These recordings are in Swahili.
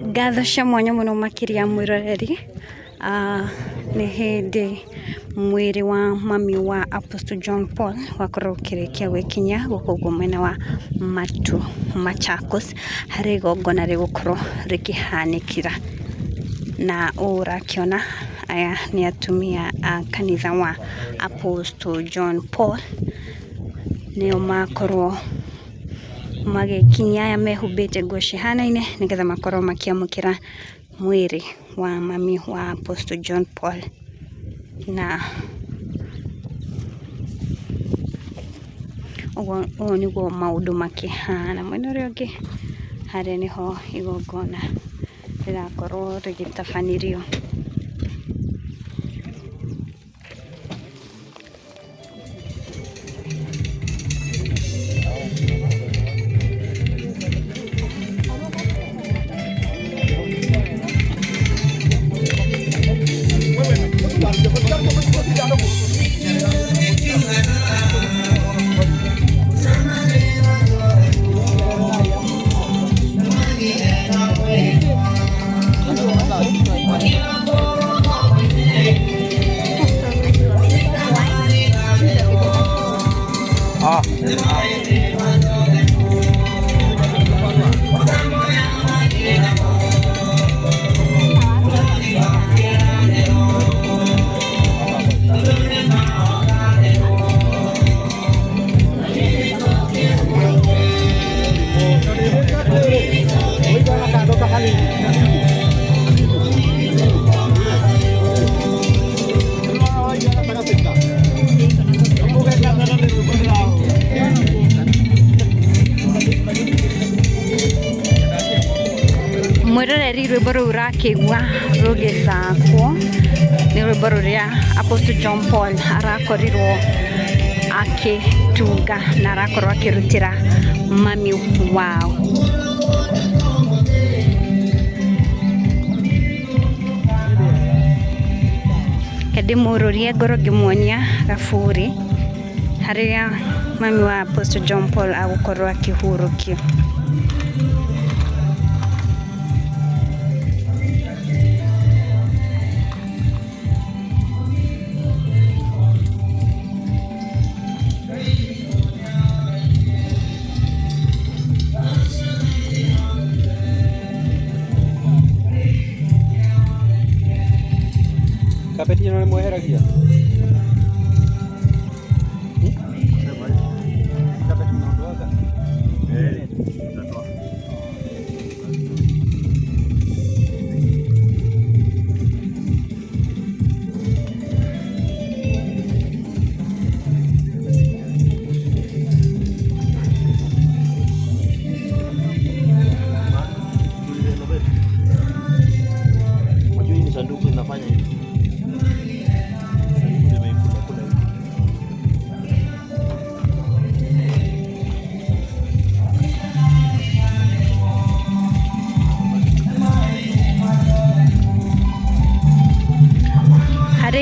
Ngatho cia mwanya muno makiria mwiroreri ni hindi mwiri wa mami wa Apostle John Paul wakorwo ukirikia gwikinya guku mwena wa Matu Machakos hari igongona rigukorwo rikihanikira na urakiona aya ni atumia a kanitha wa Apostle John Paul nio makorwo magikinya aya mehumbite nguo cihanaine nigetha makorwo makiamukira mwiri wa mami wa Apostle John Paul na o niguo maundu makihana mwena uria ungi haria niho igongona rirakorwo rigitabanirio. Mwiroreri rwimbo ruu urakigua rugithakwo ni rwimbo ruria Apostle John Paul arakorirwo akitunga na arakorwo akirutira mami wao. Kedi mururie ngoro ngimwonia gaburi haria mami wa Apostle John Paul agukorwo akihurukio. Kapeti no le mueheragia. Kapeti no ndoaga. Ndoa. Unajua hii sanduku inafanya hivi.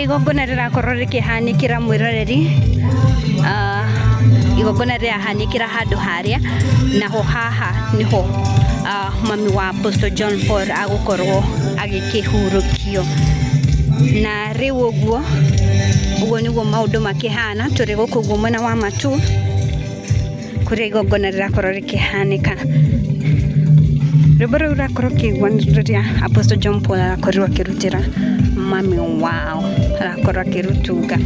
Igongona rirakorwo rikihanikira mwiroreri igongona rirahanikira handu haria naho haha niho mami wa Apostle John Paul agukorwo agikihurukio na riu uguo niguo maundu makihana turi guku mwena wa Matu kuria igongona rirakorwo rikihanika. Rwimbo ruu rurakorwo kigwa riria Apostle John Paul arakorwo akirutira mami wao arakorwo akirutunga.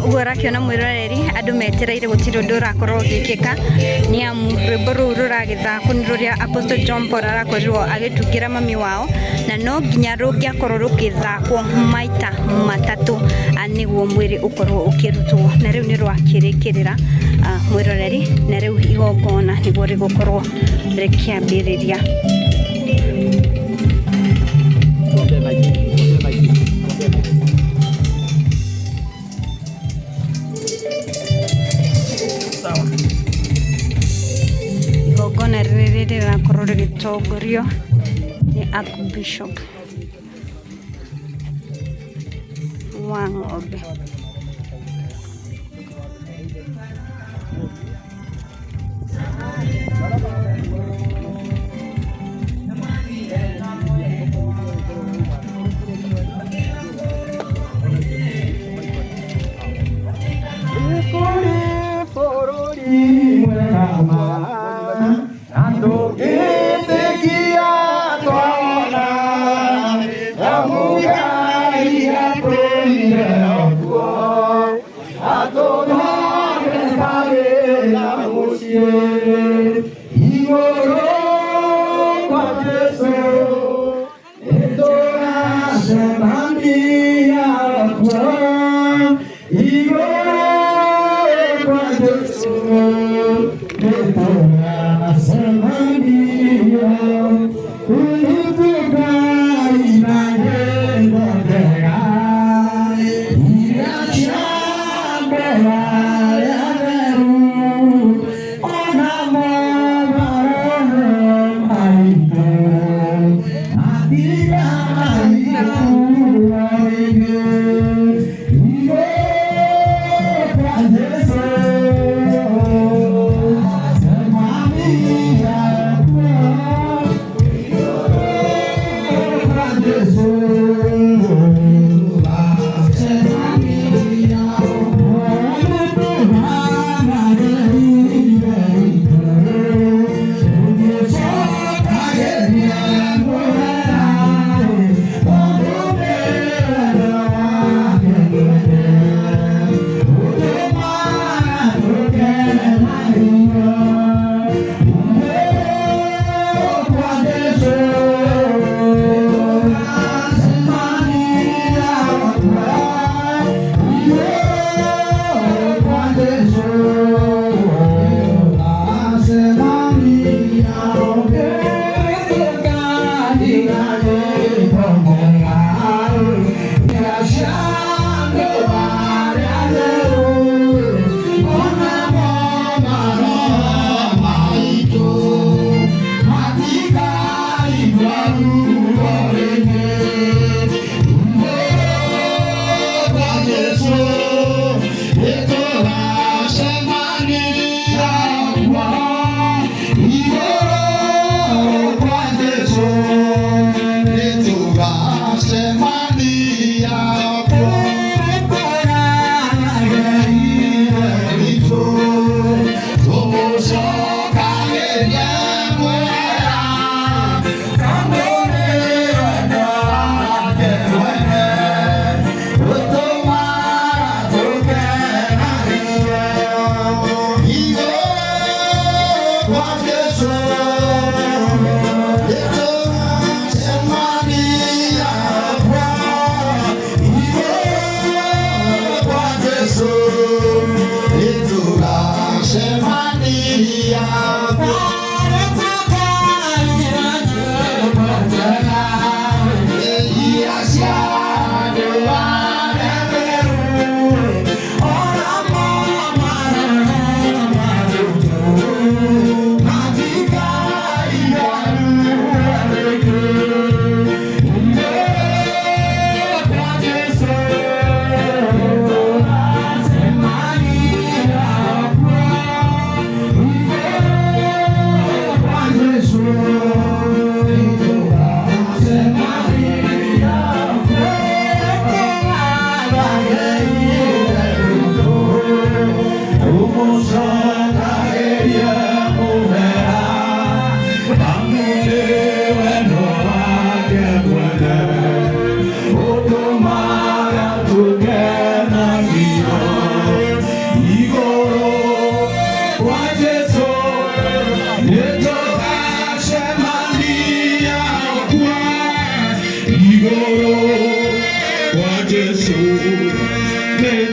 Ugora kiona mwiroreri andu metereire gutiro ndura korwo gikika ni amu rwimbo ruru ruragithako ni ruria Apostle John Paul arakorirwo agitungira mami wao na no nginya rungiakorwo rukithakwo maita matatu niguo mwiri ukorwo ukirutwo na riu ni rwakirikirira mwiroreri na riu igongona niguo rigukorwo rikiambiriria. Igongona riri rirakorwo rigitongorio ni Archbishop wa Ng'ombe.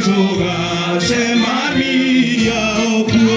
nĩtũgacemania kuo.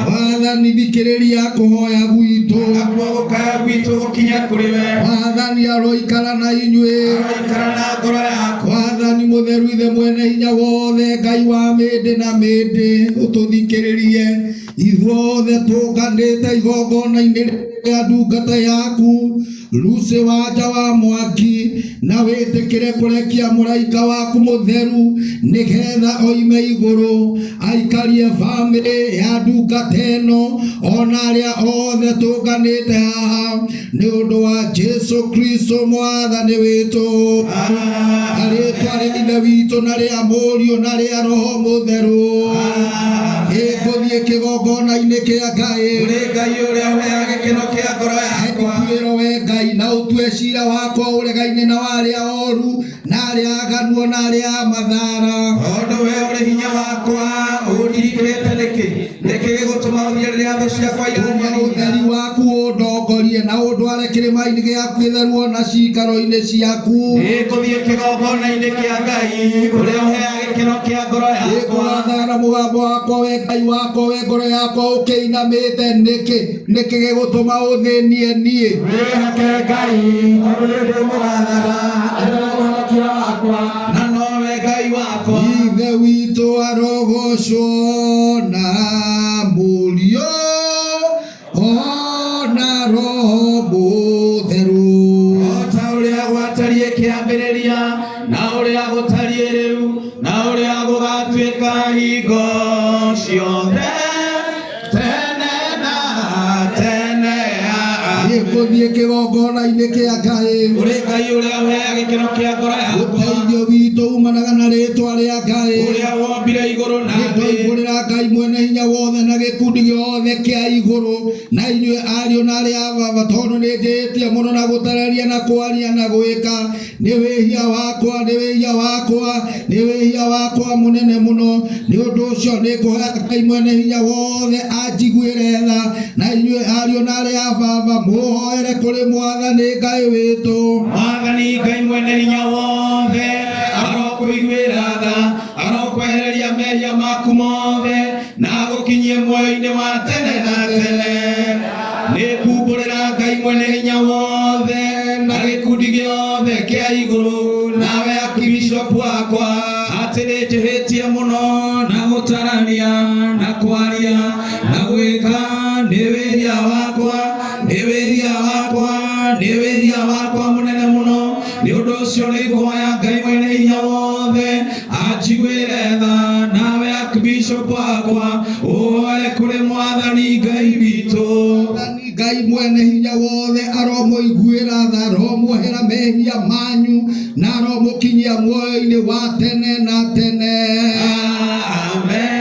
Wathani thikĩrĩria kũhoya gwitũ, Wathani aroikara na inyuĩ, Wathani mũtheru ithe mwene hinya wothe, Ngai wa mĩndĩ na mĩndĩ, ũtũthikĩrĩrie ithuothe tũnganĩte igongona-inĩ rĩa ndungata yaku. Luce waja wa mwaki na wĩtĩkĩre kũrekia mũraika waku mũtheru, nĩgetha oime igũrũ aikarie bamĩrĩ ya ndungata ĩno, ona arĩa othe tũnganĩte haha, nĩ ũndũ wa Jesu Kristo mwathani witũ. Rĩĩtwa rĩa Ithe witũ na rĩa Mũriũ na rĩa Roho Mũtheru. Gĩkũthiĩ kĩgongona-inĩ kĩa Ngai, ũrĩ Ngai ũrĩa ũheaga gĩkeno kĩa ngoro yakwa. Nĩkwĩrwo we Ngai, na ũtue ciira wakwa ũregaine na warĩa oru na arĩa aganu na arĩa mathara. Tondũ we ũrĩ hinya wakwa, ũndirikĩte nĩkĩ gĩgũtũma ũthiĩ rĩrĩa thũ ciakwa iranyariira. Ũtheri waku ũndongorie na ũndware kĩrĩma-inĩ gĩaku gĩtheru ona ciikaro-inĩ ciaku. Nĩngũthiĩ kĩgongona-inĩ kĩa Ngai ũrĩa ũheaga gĩkeno kĩa ngoro yakwa. Nĩngũrathaga na mũgambo wakwa we Ngai wakwa, we ngoro yakwa ũkĩinamĩte nĩkĩ gĩgũtũma ũthĩnie niĩ. Wĩhake Ngai tondũ nĩndĩmũrathaga, mũhonokia wakwa na nowe Ngai wakwa. Ithe witũ arogocwo na Mũriũ ona Roho Mũtheru. O ta ũrĩa gwatariĩ kĩambĩrĩria na ũrĩa gũtariĩ rĩu na ũrĩa gũgatuĩka hingo ciothe tene na tene. gũthiĩ kĩgongona-inĩ kĩa Ngai. Ũrĩ Ngai ũrĩa ũheaga gĩkeno kĩa ngoro yakwa. Ũteithio witũ umanaga na rĩĩtwa rĩa Ngai. Ũrĩa wombire igũrũ na thĩ. Nĩtwaihũrĩra Ngai mwene hinya wothe na gĩkundi gĩothe kĩa igũrũ, na inyuĩ ariũ na arĩa a baba, tondũ nĩnjĩhĩtie mũno na gũtararia na kwaria na gwĩka. Nĩ wĩhia wakwa, nĩ wĩhia wakwa, nĩ wĩhia wakwa mũnene mũno. Nĩ ũndũ ũcio nĩngũhoya Ngai mwene hinya wothe anjiguĩre tha, na inyuĩ ariũ na arĩa a baba mũhoere kũrĩ Mwathani Ngai witũ. Mwathani Ngai mwene hinya wothe arokũiguĩra tha, arokwehereria mehia maku mothe na agũkinyie muoyo-inĩ wa tene na tene. Nĩkumbũrĩra Ngai mwene hinya wothe na gĩkundi gĩothe kĩa igũrũ, nawe Archbishop wakwa, atĩ nĩnjĩhĩtie mũno na gũtararia na kwaria na gwĩka. Nĩ wĩhia wakwa, nĩ wĩhia wakwa, nĩ wĩhia wakwa mũnene mũno. Nĩ ũndũ ũcio nĩngũhoya Ngai mwene hinya wothe anjiguĩre tha, nawe Archbishop wakwa ũhoe kũrĩ Mwathani Ngai witũ. Ngai mwene hinya wothe aromũiguĩra tha, aromwohera mehia manyu na aromũkinyia muoyo-inĩ wa tene na tene. Amen.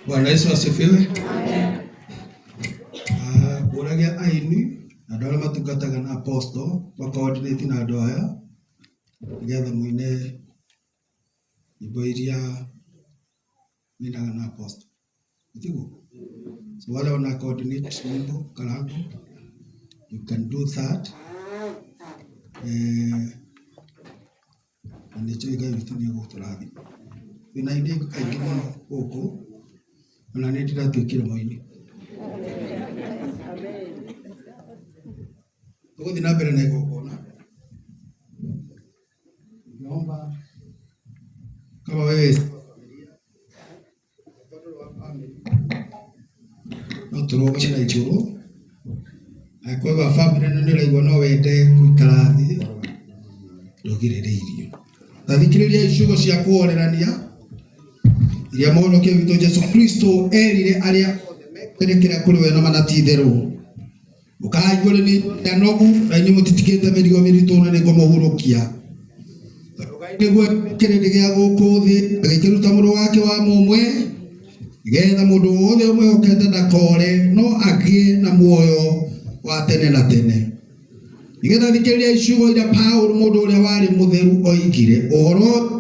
Bwana Yesu asifiwe. Kuragia aini na dole matungataga na apostle coordinate na andu aya nigetha muine nyimbo iria ninaga na apostle. Itigo. So wale wana coordinate nyimbo kalangu, you can do that. Ndicho igai vitu ni guturathi. Ina ide kaingi huko. Na neti da tukira moini. Tuko dina bere na igogona. Naomba kama wewe no turoge na ichuru. Akwa family ndio igwa no wende kuikara thi. Ndogirireirio. Tathikiriria icugo cia kuorerania. Iria mono ke wito Jesu Kristo erire aria perekera kuri we na manatitheru. Ukaigure ni anogu na inyu mutitikete merigo mirito na ngo muhurukia. Niguo kirindi gia guku thi agikiruta muru wake wa mumwe getha mundu wothe umwe okete ndakore no agie na muoyo wa tene na tene. Igetha thikiriria icugo ira Paulo mundu uria wari mutheru oigire uhoro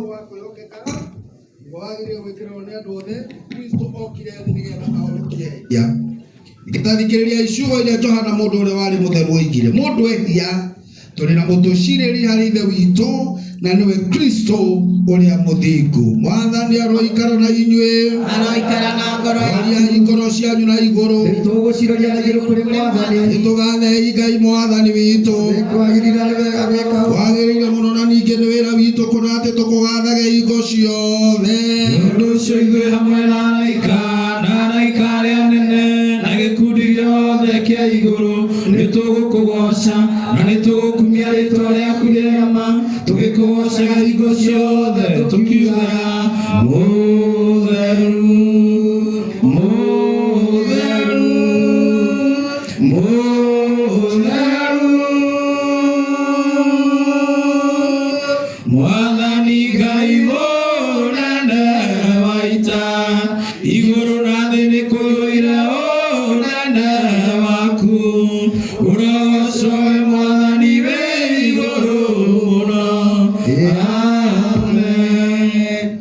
Ikitathikiriria icugo iria Johana mundu uria wari mutheru oigire mundu ehia turi na mutuciriri hari ithe witu na niwe Kristo uria muthingu. Mwathani aroikara na inyue, aroikara na ngoro ya ngoro cianyu na iguru. Tuguciroria na iguru kuri Mwathani, tugathe Ngai Mwathani witu. Kwagirira ni wega gwika kwagirira muno na ningi ni wira witu kuna ati tukugathage ingo ciothe. Nundu ucio igwe hamwe na araika aria anene na gikundi giothe kia iguru nitugukugoca na nitugukumia ritwa riaku riama tugikugocaga hingo ciothe tukiugaga mutheru mutheru mutheru Mwathani Ngai munene waita iguru na thi ni kuyuira unene waku urogocwo Mwathani we iguru muno. Amen.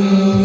you.